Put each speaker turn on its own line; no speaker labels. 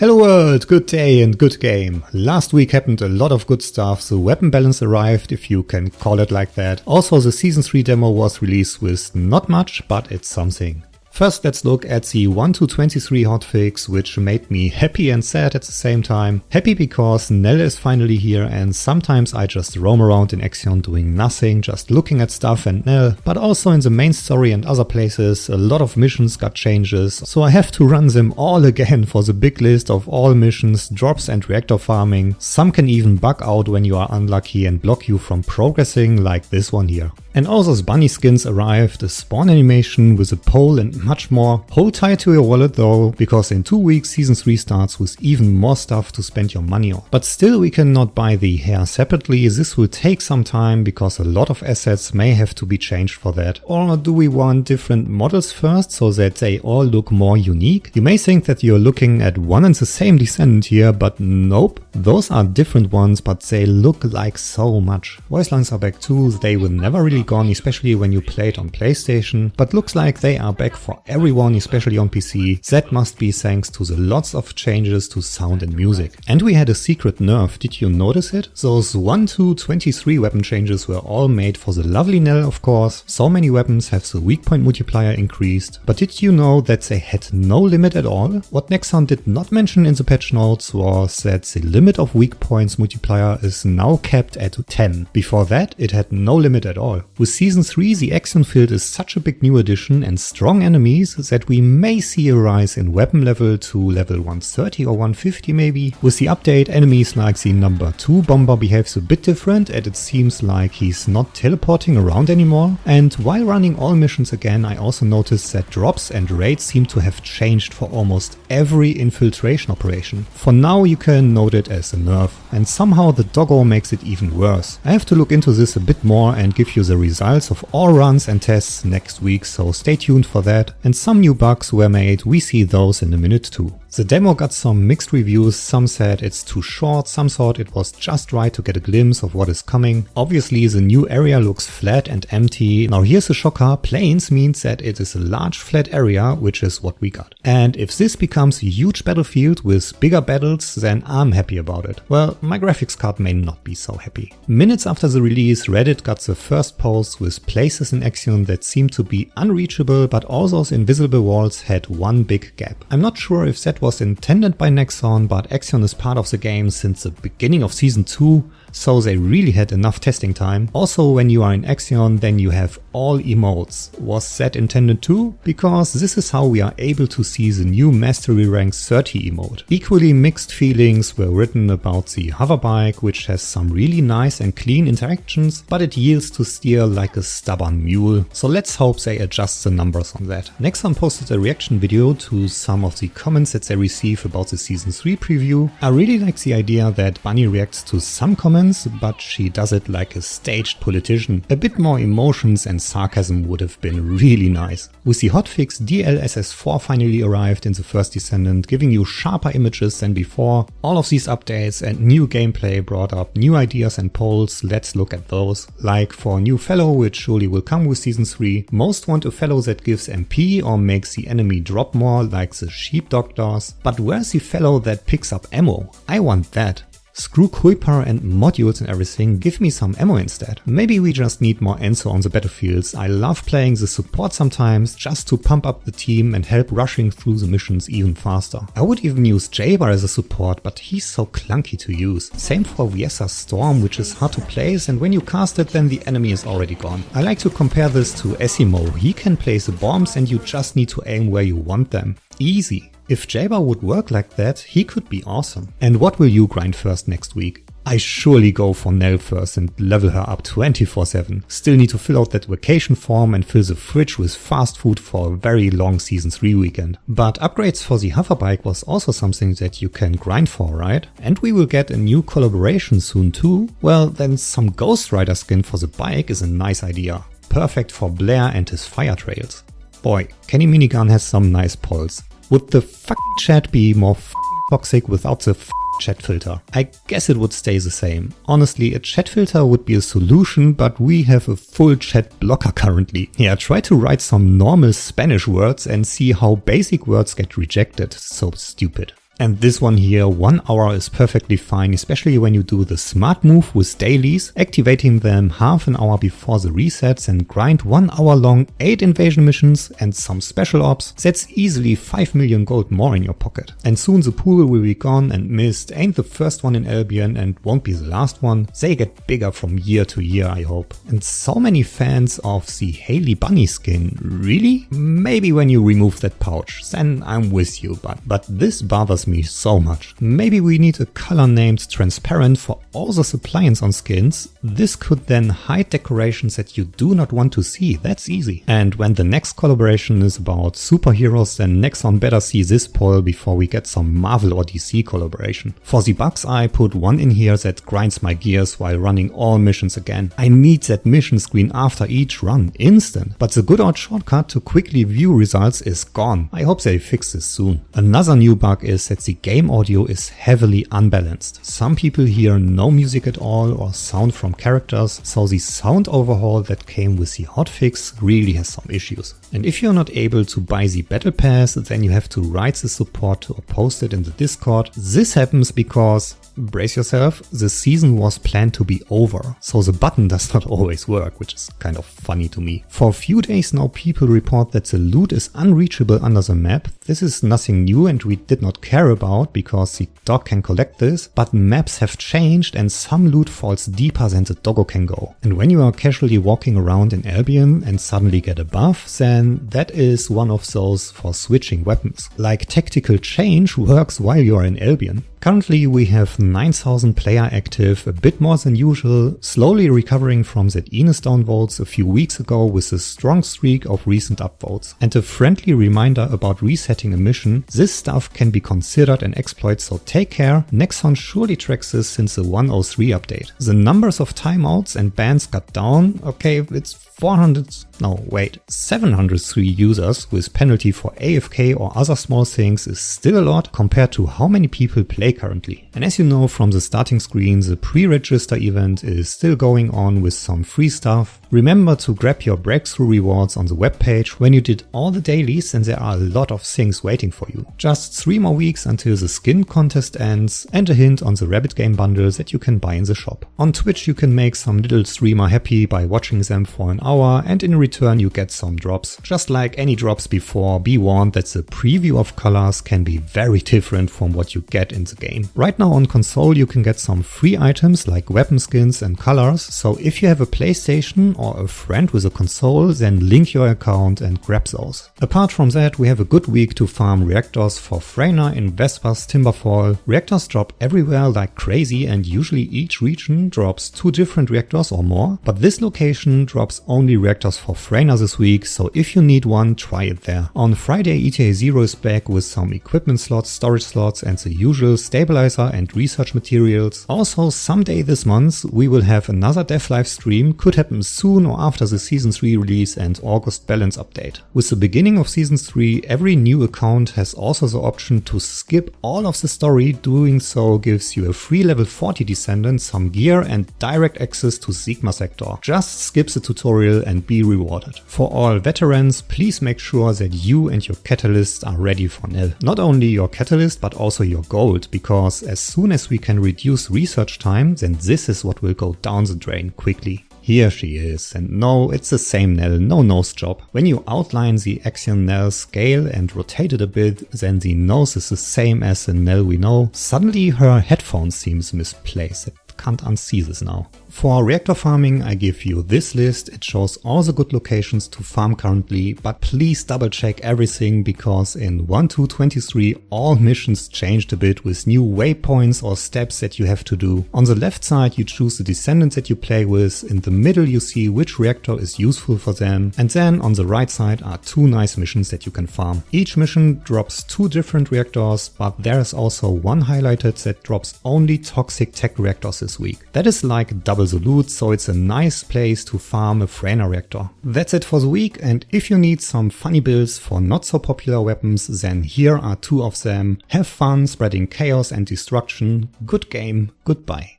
Hello world, good day and good game. Last week happened a lot of good stuff, the weapon balance arrived, if you can call it like that. Also the Season 3 demo was released with not much, but it's something. First let's look at the 1-23 hotfix, which made me happy and sad at the same time. Happy because Nell is finally here and sometimes I just roam around in Axion doing nothing, just looking at stuff and Nell. But also in the main story and other places, a lot of missions got changes, so I have to run them all again for the big list of all missions, drops and reactor farming. Some can even bug out when you are unlucky and block you from progressing, like this one here. And all those bunny skins arrived, a spawn animation with a pole and much more. Hold tight to your wallet though, because in 2 weeks Season 3 starts with even more stuff to spend your money on. But still we cannot buy the hair separately, this will take some time because a lot of assets may have to be changed for that. Or do we want different models first so that they all look more unique? You may think that you're looking at one and the same Descendant here, but nope. Those are different ones, but they look like so much. Voice lines are back too, they were never really gone, especially when you played on PlayStation, but looks like they are back for everyone, especially on PC. That must be thanks to the lots of changes to sound and music. And we had a secret nerf, did you notice it? Those 1-23 weapon changes were all made for the lovely Nell, of course. So many weapons have the weak point multiplier increased, but did you know that they had no limit at all? What Nexon did not mention in the patch notes was that the limit of weak points multiplier is now capped at 10. Before that it had no limit at all. With Season 3 the Axion field is such a big new addition and strong enemies that we may see a rise in weapon level to level 130 or 150 maybe. With the update enemies like the number 2 bomber behaves a bit different and it seems like he's not teleporting around anymore. And while running all missions again I also noticed that drops and raids seem to have changed for almost every infiltration operation. For now you can note it as a nerf, and somehow the doggo makes it even worse. I have to look into this a bit more and give you the results of all runs and tests next week, so stay tuned for that. And some new bugs were made, we see those in a minute too. The demo got some mixed reviews, some said it's too short, some thought it was just right to get a glimpse of what is coming. Obviously the new area looks flat and empty. Now here's a shocker, plains means that it is a large flat area, which is what we got. And if this becomes a huge battlefield with bigger battles, then I'm happy about it. Well, my graphics card may not be so happy. Minutes after the release, Reddit got the first post with places in Axion that seemed to be unreachable, but all those invisible walls had one big gap. I'm not sure if that was intended by Nexon, but Axion is part of the game since the beginning of Season 2, so they really had enough testing time. Also when you are in Axion then you have all emotes. Was that intended too? Because this is how we are able to see the new Mastery Rank 30 emote. Equally mixed feelings were written about the hoverbike, which has some really nice and clean interactions, but it yields to steer like a stubborn mule. So let's hope they adjust the numbers on that. Nexon posted a reaction video to some of the comments that they receive about the Season 3 preview. I really like the idea that Bunny reacts to some comments, but she does it like a staged politician. A bit more emotions and sarcasm would have been really nice. With the hotfix, DLSS4 finally arrived in the First Descendant, giving you sharper images than before. All of these updates and new gameplay brought up new ideas and polls. Let's look at those. Like for a new fellow, which surely will come with Season 3, most want a fellow that gives MP or makes the enemy drop more, like the sheepdog does. But where's the fellow that picks up ammo? I want that. Screw Kuiper and modules and everything, give me some ammo instead. Maybe we just need more Enso on the battlefields. I love playing the support sometimes just to pump up the team and help rushing through the missions even faster. I would even use Jaber as a support, but he's so clunky to use. Same for Viesa's Storm, which is hard to place, and when you cast it then the enemy is already gone. I like to compare this to Essimo. He can place the bombs and you just need to aim where you want them. Easy. If Jaber would work like that, he could be awesome. And what will you grind first next week? I surely go for Nell first and level her up 24/7. Still need to fill out that vacation form and fill the fridge with fast food for a very long Season 3 weekend. But upgrades for the hoverbike was also something that you can grind for, right? And we will get a new collaboration soon too. Well, then some Ghost Rider skin for the bike is a nice idea. Perfect for Blair and his fire trails. Boy, Kenny Minigun has some nice polls. Would the fucking chat be more toxic without the chat filter? I guess it would stay the same. Honestly, a chat filter would be a solution, but we have a full chat blocker currently. Yeah, try to write some normal Spanish words and see how basic words get rejected. So stupid. And this one here, 1 hour is perfectly fine, especially when you do the smart move with dailies, activating them half an hour before the resets and grind 1 hour long 8 invasion missions and some special ops. That's easily 5 million gold more in your pocket. And soon the pool will be gone, and Mist ain't the first one in Albion and won't be the last one. They get bigger from year to year, I hope. And so many fans of the Haley Bunny skin, really? Maybe when you remove that pouch, then I'm with you, but this bothers me so much. Maybe we need a color named transparent for all the appliance on skins. This could then hide decorations that you do not want to see. That's easy. And when the next collaboration is about superheroes, then Nexon better see this poll before we get some Marvel or DC collaboration. For the bugs, I put one in here that grinds my gears while running all missions again. I need that mission screen after each run, instant. But the good old shortcut to quickly view results is gone. I hope they fix this soon. Another new bug is that the game audio is heavily unbalanced. Some people hear no music at all or sound from characters, so the sound overhaul that came with the hotfix really has some issues. And if you're not able to buy the Battlepass, then you have to write the support or post it in the Discord. This happens because, brace yourself, the season was planned to be over, so the button does not always work, which is kind of funny to me. For a few days now people report that the loot is unreachable under the map. This is nothing new and we did not care about because the dog can collect this, but maps have changed and some loot falls deeper than the doggo can go. And when you are casually walking around in Albion and suddenly get a buff, then that is one of those for switching weapons. Like tactical change works while you are in Albion. Currently we have 9,000 player active, a bit more than usual, slowly recovering from that Enos downvotes a few weeks ago with a strong streak of recent upvotes. And a friendly reminder about resetting a mission, this stuff can be considered an exploit, so take care. Nexon surely tracks this since the 103 update. The numbers of timeouts and bans got down, okay, it's 703 users with penalty for AFK or other small things is still a lot compared to how many people play currently. And as you know from the starting screen, the pre-register event is still going on with some free stuff. Remember to grab your breakthrough rewards on the webpage. When you did all the dailies, then there are a lot of things waiting for you. Just 3 more weeks until the skin contest ends, and a hint on the Rabbit Game bundles that you can buy in the shop. On Twitch you can make some little streamer happy by watching them for an hour, and in return you get some drops. Just like any drops before, be warned that the preview of colors can be very different from what you get in the game. Right now on console you can get some free items like weapon skins and colors, so if you have a PlayStation or a friend with a console, then link your account and grab those. Apart from that, we have a good week to farm reactors for Freyna in Vespas Timberfall. Reactors drop everywhere like crazy and usually each region drops 2 different reactors or more, but this location drops only reactors for Freyna this week, so if you need one, try it there. On Friday ETA 0 is back with some equipment slots, storage slots and the usual stabilizer and research materials. Also someday this month we will have another dev live stream, could happen soon or after the Season 3 release and August balance update. With the beginning of Season 3, every new account has also the option to skip all of the story. Doing so gives you a free level 40 Descendant, some gear and direct access to Sigma Sector. Just skip the tutorial and be rewarded. For all veterans, please make sure that you and your catalyst are ready for Nell. Not only your catalyst but also your gold, because as soon as we can reduce research time, then this is what will go down the drain quickly. Here she is, and no, it's the same Nell, no nose job. When you outline the Axion Nell scale and rotate it a bit, then the nose is the same as the Nell we know. Suddenly her headphone seems misplaced. Can't unsee this now. For reactor farming I give you this list. It shows all the good locations to farm currently, but please double check everything because in 1.2.23 all missions changed a bit with new waypoints or steps that you have to do. On the left side you choose the descendants that you play with, in the middle you see which reactor is useful for them, and then on the right side are 2 nice missions that you can farm. Each mission drops 2 different reactors, but there is also one highlighted that drops only toxic tech reactors this week. That is like double the loot, so it's a nice place to farm a Freyna reactor. That's it for the week, and if you need some funny builds for not so popular weapons, then here are 2 of them. Have fun spreading chaos and destruction. Good game, goodbye.